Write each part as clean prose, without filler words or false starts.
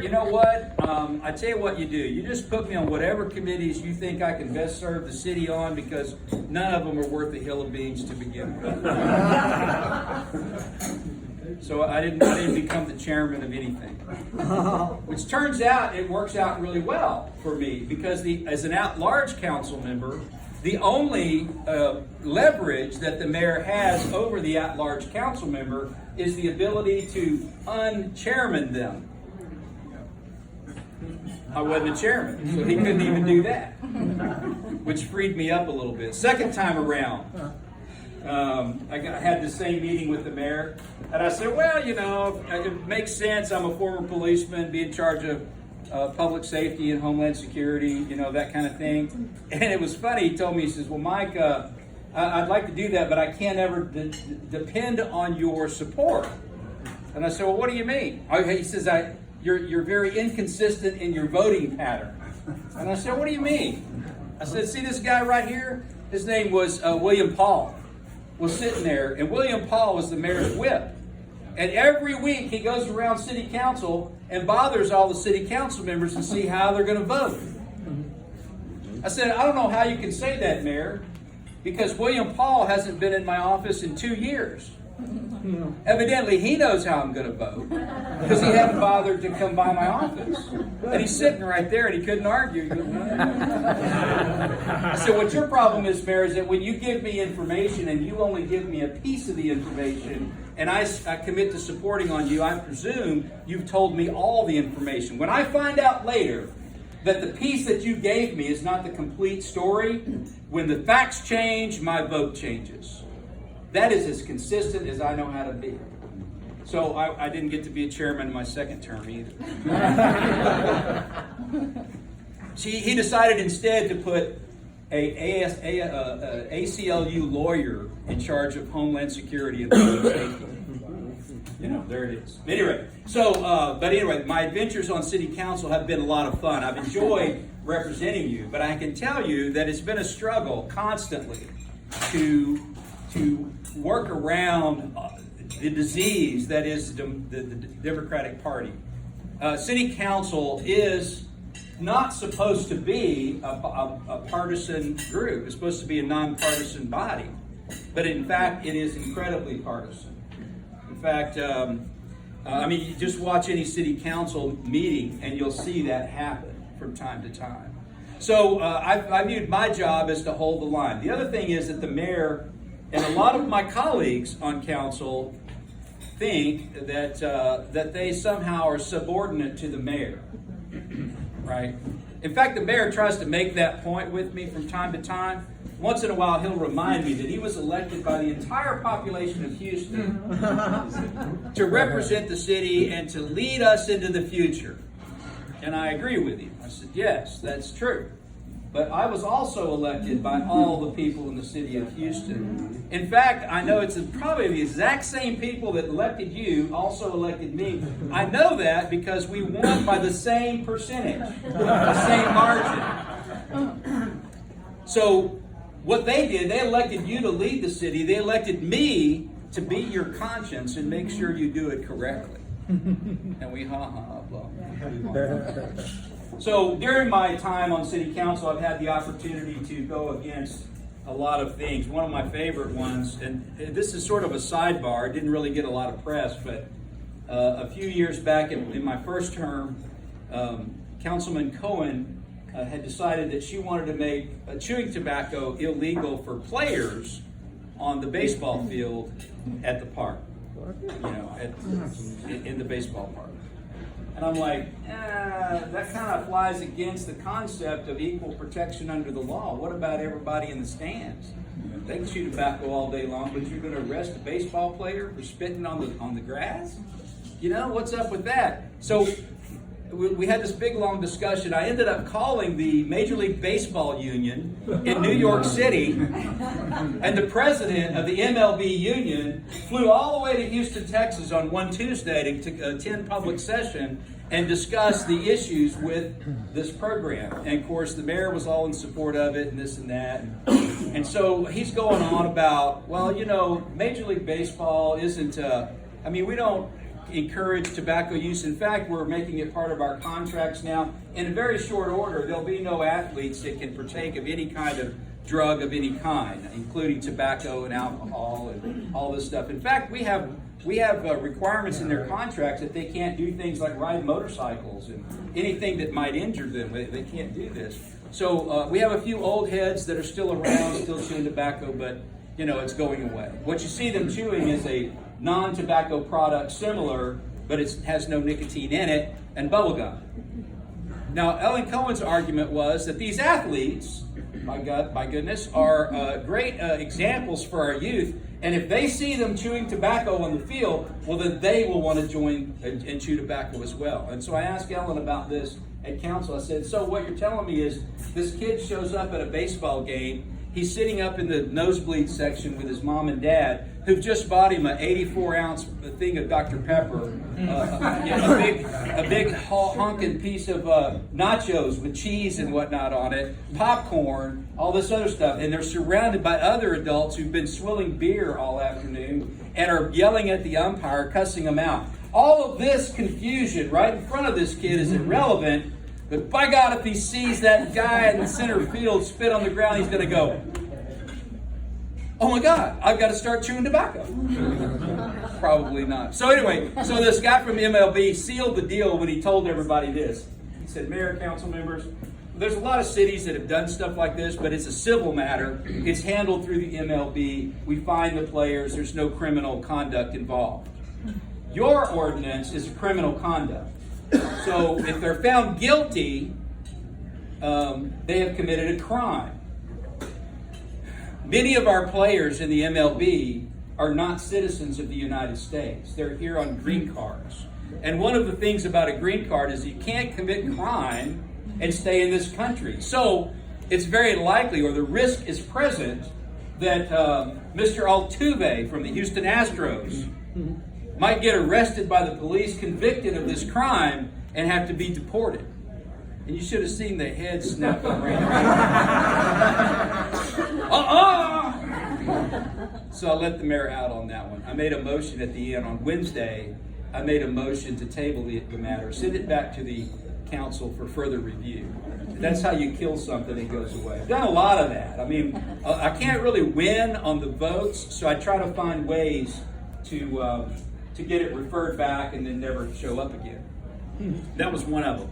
you know what? I tell you what you do. You just put me on whatever committees you think I can best serve the city on, because none of them are worth a hill of beans to begin with. So I didn't become the chairman of anything. Which turns out it works out really well for me, because as an at-large council member, the only leverage that the mayor has over the at-large council member is the ability to unchairman them. I wasn't a chairman, so he couldn't even do that, which freed me up a little bit. Second time around, I had the same meeting with the mayor, and I said, well, you know, it makes sense. I'm a former policeman, be in charge of public safety and homeland security, you know, that kind of thing. And it was funny. He told me, he says, well, Mike, I'd like to do that, but I can't ever depend on your support. And I said, well, what do you mean? He says, you're very inconsistent in your voting pattern. And I said, what do you mean? I said, see this guy right here? His name was William Paul. Was sitting there, and William Paul was the mayor's whip. And every week he goes around city council and bothers all the city council members to see how they're going to vote. I said, I don't know how you can say that, Mayor, because William Paul hasn't been in my office in 2 years. Evidently, he knows how I'm going to vote, because he hadn't bothered to come by my office. And he's sitting right there, and he couldn't argue. He goes, I said, what your problem is, Mayor, is that when you give me information and you only give me a piece of the information, and I commit to supporting on you, I presume you've told me all the information. When I find out later that the piece that you gave me is not the complete story, when the facts change, my vote changes. That is as consistent as I know how to be. So I didn't get to be a chairman in my second term either. He decided instead to put a ACLU lawyer in charge of Homeland Security and public safety. You know, there it is. Anyway, but anyway, my adventures on city council have been a lot of fun. I've enjoyed representing you, but I can tell you that it's been a struggle constantly to work around the disease that is the Democratic Party. City council is not supposed to be a partisan group. It's supposed to be a nonpartisan body. But in fact, it is incredibly partisan. In fact, I mean, you just watch any city council meeting and you'll see that happen from time to time. So I viewed my job as to hold the line. The other thing is that the mayor and a lot of my colleagues on council think that they somehow are subordinate to the mayor, right? In fact, the mayor tries to make that point with me from time to time. Once in a while, he'll remind me that he was elected by the entire population of Houston to represent the city and to lead us into the future. And I agree with him. I said, yes, that's true. But I was also elected by all the people in the city of Houston. In fact, I know it's probably the exact same people that elected you also elected me. I know that because we won by the same percentage, the same margin. So what they did, they elected you to lead the city. They elected me to be your conscience and make sure you do it correctly. And we blah. So during my time on city council, I've had the opportunity to go against a lot of things. One of my favorite ones, and this is sort of a sidebar, it didn't really get a lot of press, but a few years back in my first term, Councilman Cohen had decided that she wanted to make chewing tobacco illegal for players on the baseball field at the park, you know, in the baseball park. And I'm like, that kind of flies against the concept of equal protection under the law. What about everybody in the stands? They can chew tobacco all day long, but you're going to arrest a baseball player for spitting on the grass? You know, what's up with that? So we had this big, long discussion. I ended up calling the Major League Baseball Union in New York City, and the president of the MLB union flew all the way to Houston, Texas on one Tuesday to attend public session and discuss the issues with this program. And of course, the mayor was all in support of it and this and that. And so he's going on about, well, you know, Major League Baseball isn't, we don't encourage tobacco use. In fact, we're making it part of our contracts now. In a very short order, there'll be no athletes that can partake of any kind of drug of any kind, including tobacco and alcohol and all this stuff. In fact, we have requirements in their contracts that they can't do things like ride motorcycles and anything that might injure them. They can't do this. So we have a few old heads that are still around, still chewing tobacco, but it's going away. What you see them chewing is a non-tobacco product similar, but it has no nicotine in it, and bubble gum. Now, Ellen Cohen's argument was that these athletes, my goodness, are great examples for our youth, and if they see them chewing tobacco on the field, well, then they will want to join and chew tobacco as well. And so I asked Ellen about this at council. I said, so what you're telling me is this kid shows up at a baseball game. He's sitting up in the nosebleed section with his mom and dad, who've just bought him an 84-ounce thing of Dr. Pepper, a big honking piece of nachos with cheese and whatnot on it, popcorn, all this other stuff. And they're surrounded by other adults who've been swilling beer all afternoon and are yelling at the umpire, cussing him out. All of this confusion right in front of this kid is irrelevant. But by God, if he sees that guy in the center field spit on the ground, he's going to go, oh my God, I've got to start chewing tobacco. Probably not. So anyway, so this guy from MLB sealed the deal when he told everybody this. He said, Mayor, council members, there's a lot of cities that have done stuff like this, but it's a civil matter. It's handled through the MLB. We find the players. There's no criminal conduct involved. Your ordinance is criminal conduct. So if they're found guilty, they have committed a crime. Many of our players in the MLB are not citizens of the United States. They're here on green cards. And one of the things about a green card is you can't commit crime and stay in this country. So it's very likely, or the risk is present, that Mr. Altuve from the Houston Astros might get arrested by the police, convicted of this crime, and have to be deported. And you should have seen the head snap around. So I let the mayor out on that one. I made a motion at the end on Wednesday. I made a motion to table the matter, send it back to the council for further review. That's how you kill something that goes away. I've done a lot of that. I mean, I can't really win on the votes, so I try to find ways to get it referred back and then never show up again. That was one of them.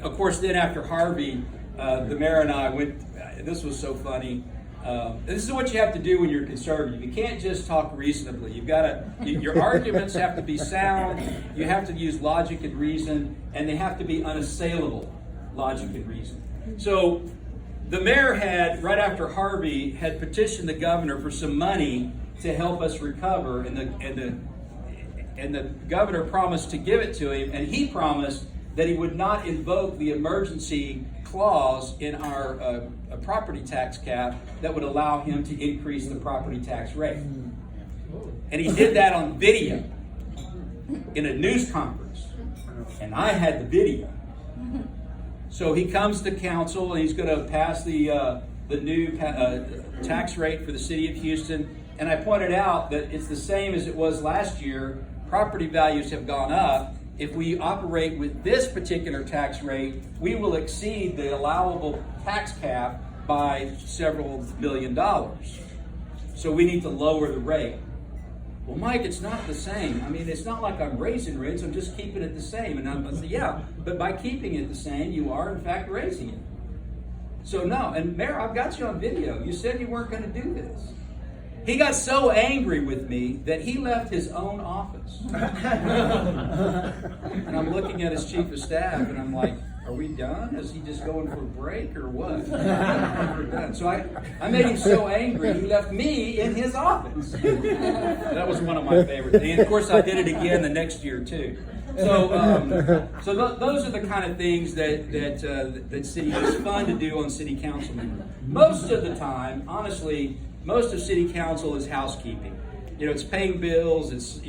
Of course, then after Harvey, the mayor and I went, this was so funny. This is what you have to do when you're conservative. You can't just talk reasonably. You've got to, your arguments have to be sound. You have to use logic and reason, and they have to be unassailable logic and reason. So the mayor had, right after Harvey, had petitioned the governor for some money to help us recover, and the governor promised to give it to him, and he promised that he would not invoke the emergency clause in our property tax cap that would allow him to increase the property tax rate. And he did that on video in a news conference, and I had the video. So he comes to council, and he's going to pass the new tax rate for the city of Houston. And I pointed out that it's the same as it was last year. Property values have gone up. If we operate with this particular tax rate, we will exceed the allowable tax cap by several $1 million. So we need to lower the rate. Well, Mike, it's not the same. I mean, it's not like I'm raising rates. I'm just keeping it the same. And I said, yeah, but by keeping it the same, you are, in fact, raising it. So no, and Mayor, I've got you on video. You said you weren't going to do this. He got so angry with me that he left his own office. And I'm looking at his chief of staff, and I'm like, are we done? Is he just going for a break or what? We're done. So I made him so angry, he left me in his office. That was one of my favorites. And of course, I did it again the next year, too. So those are the kind of things that city is fun to do on city council members. Most of the time, honestly, most of city council is housekeeping. You know, it's paying bills, it's,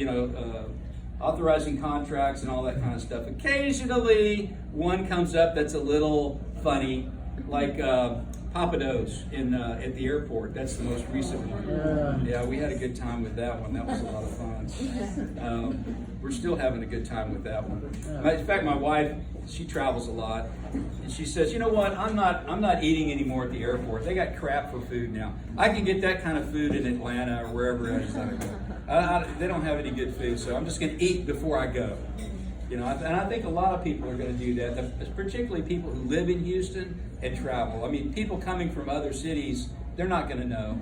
authorizing contracts and all that kind of stuff. Occasionally, one comes up that's a little funny, like Papados at the airport. That's the most recent one. Yeah, we had a good time with that one. That was a lot of fun. We're still having a good time with that one. In fact, my wife, she travels a lot, and she says, "You know what? I'm not eating anymore at the airport. They got crap for food now. I can get that kind of food in Atlanta or wherever else I go. They don't have any good food, so I'm just going to eat before I go." You know, and I think a lot of people are going to do that, particularly people who live in Houston and travel. I mean, people coming from other cities, they're not going to know,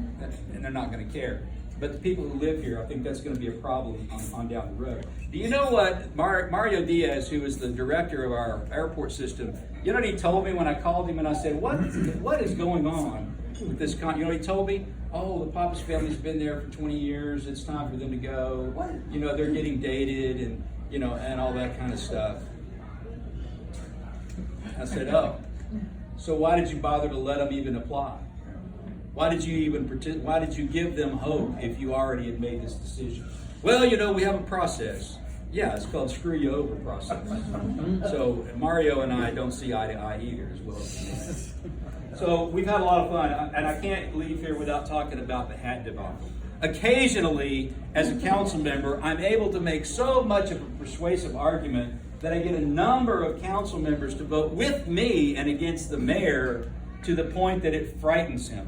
and they're not going to care. But the people who live here, I think that's going to be a problem on down the road. Do you know what Mario Diaz, who is the director of our airport system, you know what he told me when I called him and I said, what is going on with this you know what he told me? "Oh, the Pappas family's been there for 20 years. It's time for them to go. You know, they're getting dated and, you know, and all that kind of stuff." I said, "Oh, so why did you bother to let them even apply? Why did you give them hope if you already had made this decision?" "Well, you know, we have a process." Yeah, it's called screw you over process. So Mario and I don't see eye to eye either as well. So we've had a lot of fun, and I can't leave here without talking about the hat debacle. Occasionally, as a council member, I'm able to make so much of a persuasive argument that I get a number of council members to vote with me and against the mayor to the point that it frightens him.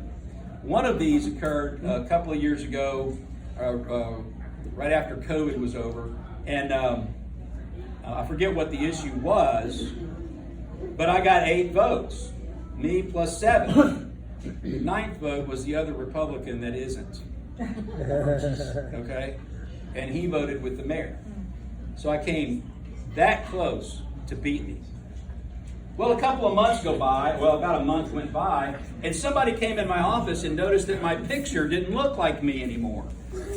One of these occurred a couple of years ago, right after COVID was over, and I forget what the issue was, but I got 8 votes, me plus 7. The 9th vote was the other Republican that isn't. Okay? And he voted with the mayor. So I came that close to beat me. Well, a couple of months go by, about a month went by, and somebody came in my office and noticed that my picture didn't look like me anymore.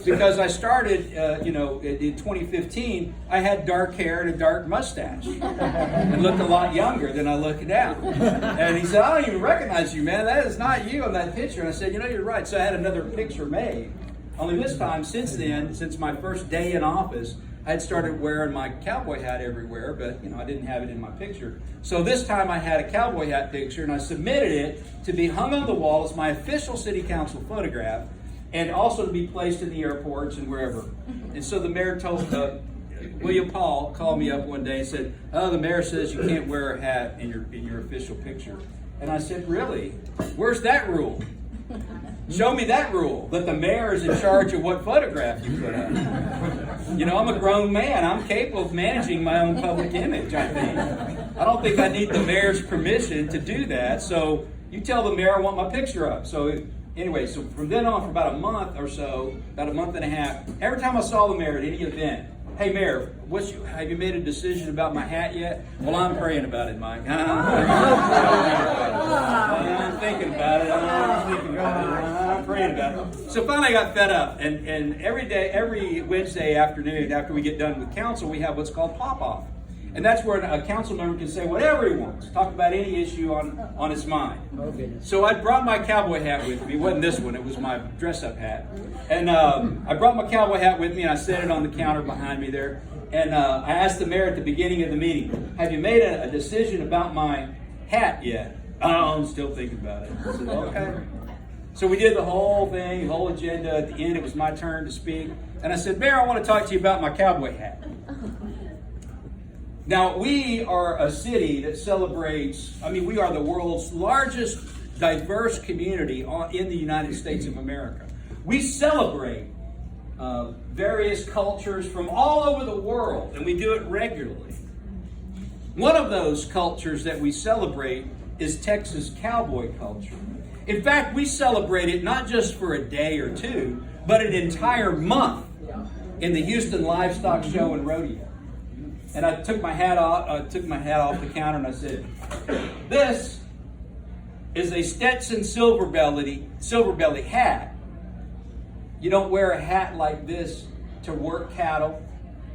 Because I started, in 2015, I had dark hair and a dark mustache. And looked a lot younger than I look now. And he said, "I don't even recognize you, man. That is not you on that picture." And I said, "You know, you're right." So I had another picture made. Only this time, since my first day in office, I had started wearing my cowboy hat everywhere, but I didn't have it in my picture. So this time I had a cowboy hat picture, and I submitted it to be hung on the wall as my official city council photograph, and also to be placed in the airports and wherever. And so the mayor told William Paul called me up one day and said, "Oh, the mayor says you can't wear a hat in your official picture." And I said, "Really? Where's that rule? Show me that rule, that the mayor is in charge of what photograph you put up." I'm a grown man. I'm capable of managing my own public image, I think. I don't think I need the mayor's permission to do that. So you tell the mayor I want my picture up. So anyway, so from then on, for about a month or so, about a month and a half, every time I saw the mayor at any event, "Hey, Mayor, have you made a decision about my hat yet?" "Well, I'm praying about it, Mike. I'm thinking about it. I'm praying about it." So finally I got fed up. And every Wednesday afternoon, after we get done with council, we have what's called pop-off. And that's where a council member can say whatever he wants, talk about any issue on his mind. Okay. So I brought my cowboy hat with me. It wasn't this one, it was my dress-up hat. And I brought my cowboy hat with me, and I set it on the counter behind me there. And I asked the mayor at the beginning of the meeting, "Have you made a decision about my hat yet?" "Oh, I'm still thinking about it." I said, "Okay." So we did the whole thing, the whole agenda. At the end, it was my turn to speak. And I said, "Mayor, I want to talk to you about my cowboy hat." Now, we are a city that celebrates, we are the world's largest diverse community in the United States of America. We celebrate various cultures from all over the world, and we do it regularly. One of those cultures that we celebrate is Texas cowboy culture. In fact, we celebrate it not just for a day or two, but an entire month in the Houston Livestock Show and Rodeo. And I took my hat off the counter, and I said, "This is a Stetson silver belly hat. You don't wear a hat like this to work cattle.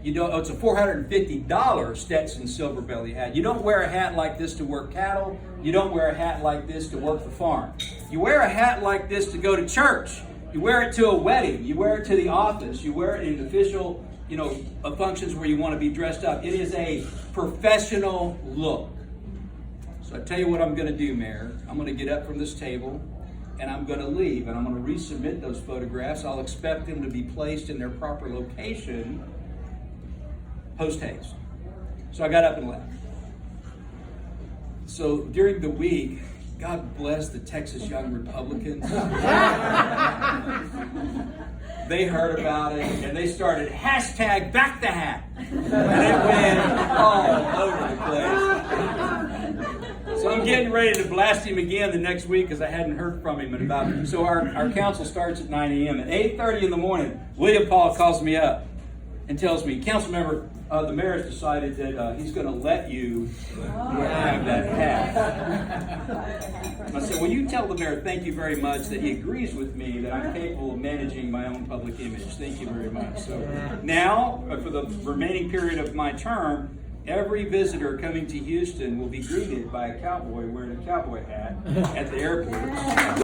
It's a $450 Stetson silver belly hat. You don't wear a hat like this to work cattle. You don't wear a hat like this to work the farm. You wear a hat like this to go to church. You wear it to a wedding. You wear it to the office. You wear it in official functions where you want to be dressed up. It is a professional look." So I tell you what I'm going to do, Mayor. I'm going to get up from this table and I'm going to leave and I'm going to resubmit those photographs. I'll expect them to be placed in their proper location post haste. So I got up and left. So during the week, God bless the Texas Young Republicans. They heard about it and they started hashtag back the hat. And it went all over the place. So I'm getting ready to blast him again the next week because I hadn't heard from him in about. So our council starts at 9 a.m. At 8:30 in the morning, William Paul calls me up and tells me, council member, the mayor's decided that he's going to let you have that hat. I said, well, you tell the mayor thank you very much that he agrees with me that I'm capable of managing my own public image. Thank you very much. So now, for the remaining period of my term, every visitor coming to Houston will be greeted by a cowboy wearing a cowboy hat at the airport.